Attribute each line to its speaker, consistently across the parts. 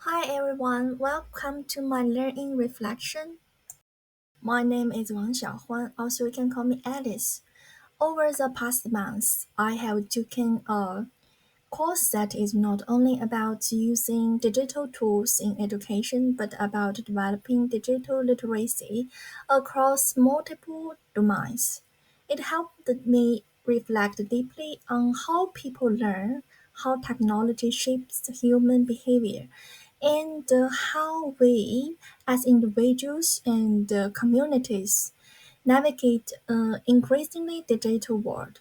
Speaker 1: Hi everyone, welcome to my learning reflection. My name is Wang Xiaohuan, also you can call me Alice. Over the past months, I have taken a course that is not only about using digital tools in education but about developing digital literacy across multiple domains. It helped me reflect deeply on how people learn, how technology shapes human behavior, and how we, as individuals and communities, navigate an increasingly digital world.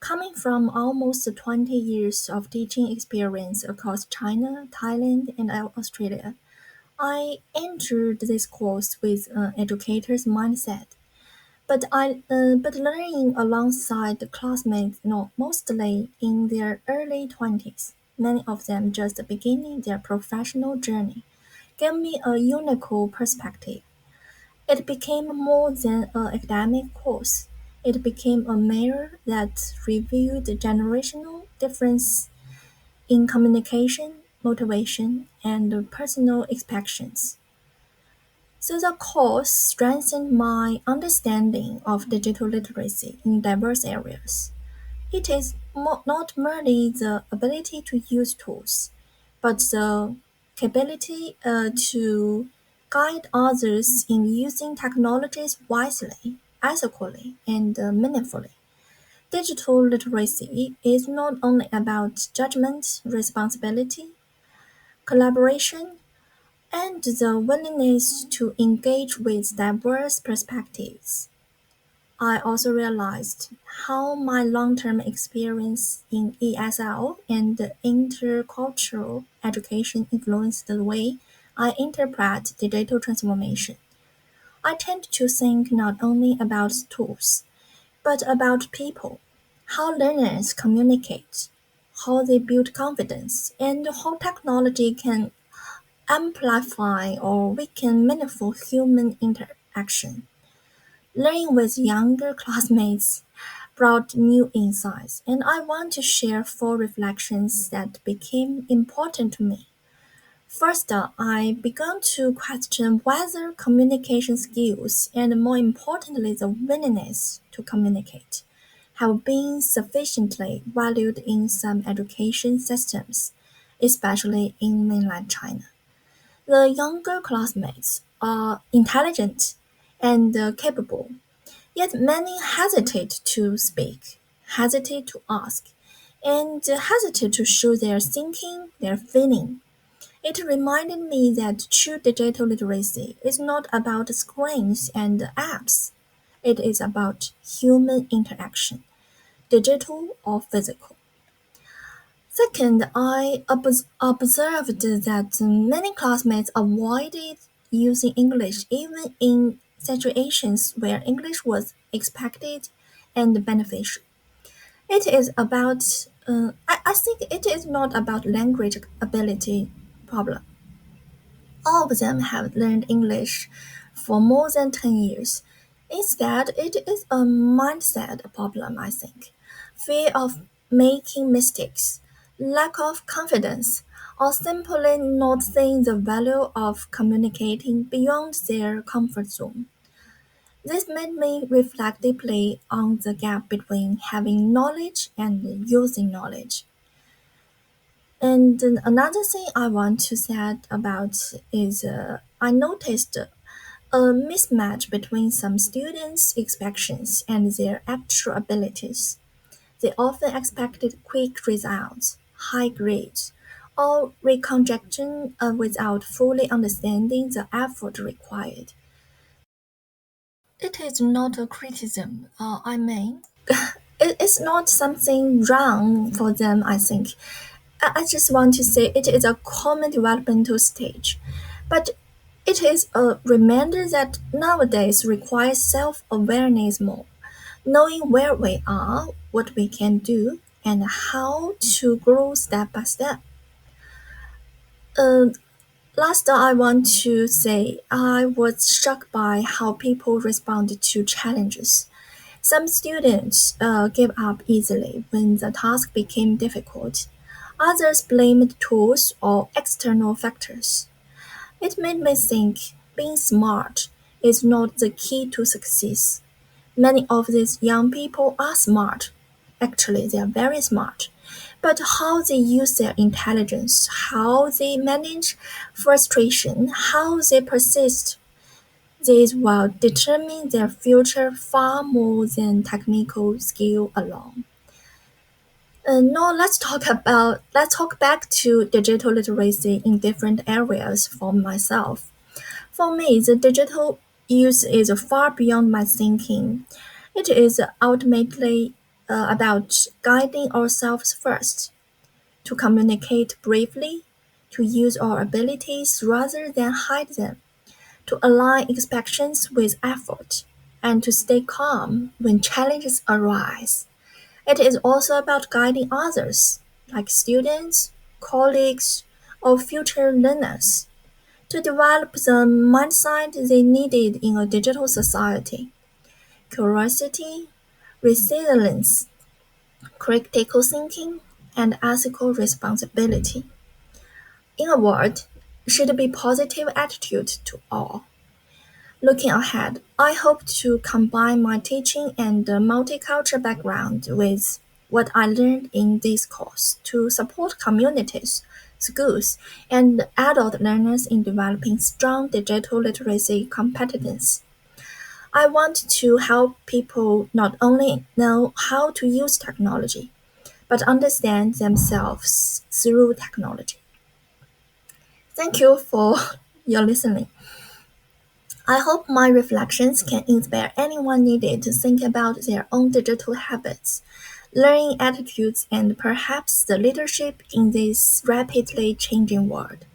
Speaker 1: Coming from almost 20 years of teaching experience across China, Thailand, and Australia, I entered this course with an educator's mindset. But learning alongside the classmates, mostly in their early 20s, many of them just beginning their professional journey, gave me a unique perspective. It became more than an academic course. It became a mirror that revealed the generational difference in communication, motivation, and personal expectations. So the course strengthened my understanding of digital literacy in diverse areas. It is not merely the ability to use tools, but the capability to guide others in using technologies wisely, ethically, and meaningfully. Digital literacy is not only about judgment, responsibility, collaboration, and the willingness to engage with diverse perspectives. I also realized how my long-term experience in ESL and intercultural education influenced the way I interpret digital transformation. I tend to think not only about tools, but about people, how learners communicate, how they build confidence, and how technology can amplify or weaken meaningful human interaction. Learning with younger classmates brought new insights, and I want to share four reflections that became important to me. First, I began to question whether communication skills, and more importantly, the willingness to communicate, have been sufficiently valued in some education systems, especially in mainland China. The younger classmates are intelligent and capable, yet many hesitate to speak, hesitate to ask, and hesitate to show their thinking, their feeling. It reminded me that true digital literacy is not about screens and apps. It is about human interaction, digital or physical. Second, I observed that many classmates avoided using English even in situations where English was expected and beneficial. It is about, I think it is not about language ability problem. All of them have learned English for more than 10 years. Instead, it is a mindset problem, I think. Fear of making mistakes, lack of confidence, or simply not seeing the value of communicating beyond their comfort zone. This made me reflect deeply on the gap between having knowledge and using knowledge. And then another thing I want to say about is I noticed a mismatch between some students' expectations and their actual abilities. They often expected quick results, high grades, or reconstruction without fully understanding the effort required. It is not a criticism, it's not something wrong for them, I think. I just want to say it is a common developmental stage, but it is a reminder that nowadays requires self awareness more, knowing where we are, what we can do, and how to grow step by step. Uh, Last, I want to say I was shocked by how people responded to challenges. Some students gave up easily when the task became difficult. Others blamed tools or external factors. It made me think being smart is not the key to success. Many of these young people are smart. Actually, they are very smart. But how they use their intelligence, how they manage frustration, how they persist, these will determine their future far more than technical skill alone. Now let's talk back to digital literacy in different areas for myself. For me, the digital use is far beyond my thinking. It is ultimately about guiding ourselves first, to communicate briefly, to use our abilities rather than hide them, to align expectations with effort, and to stay calm when challenges arise. It is also about guiding others, like students, colleagues, or future learners, to develop the mindset they needed in a digital society. Curiosity, resilience, critical thinking, and ethical responsibility. In a word, should be positive attitude to all. Looking ahead, I hope to combine my teaching and multicultural background with what I learned in this course to support communities, schools, and adult learners in developing strong digital literacy competence. I want to help people not only know how to use technology, but understand themselves through technology. Thank you for your listening. I hope my reflections can inspire anyone needed to think about their own digital habits, learning attitudes, and perhaps the leadership in this rapidly changing world.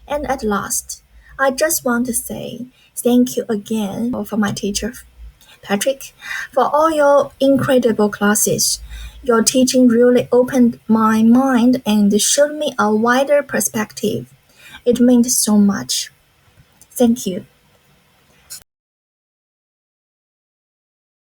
Speaker 1: And at last, I just want to say thank you again for my teacher, Patrick, for all your incredible classes. Your teaching really opened my mind and showed me a wider perspective. It meant so much. Thank you.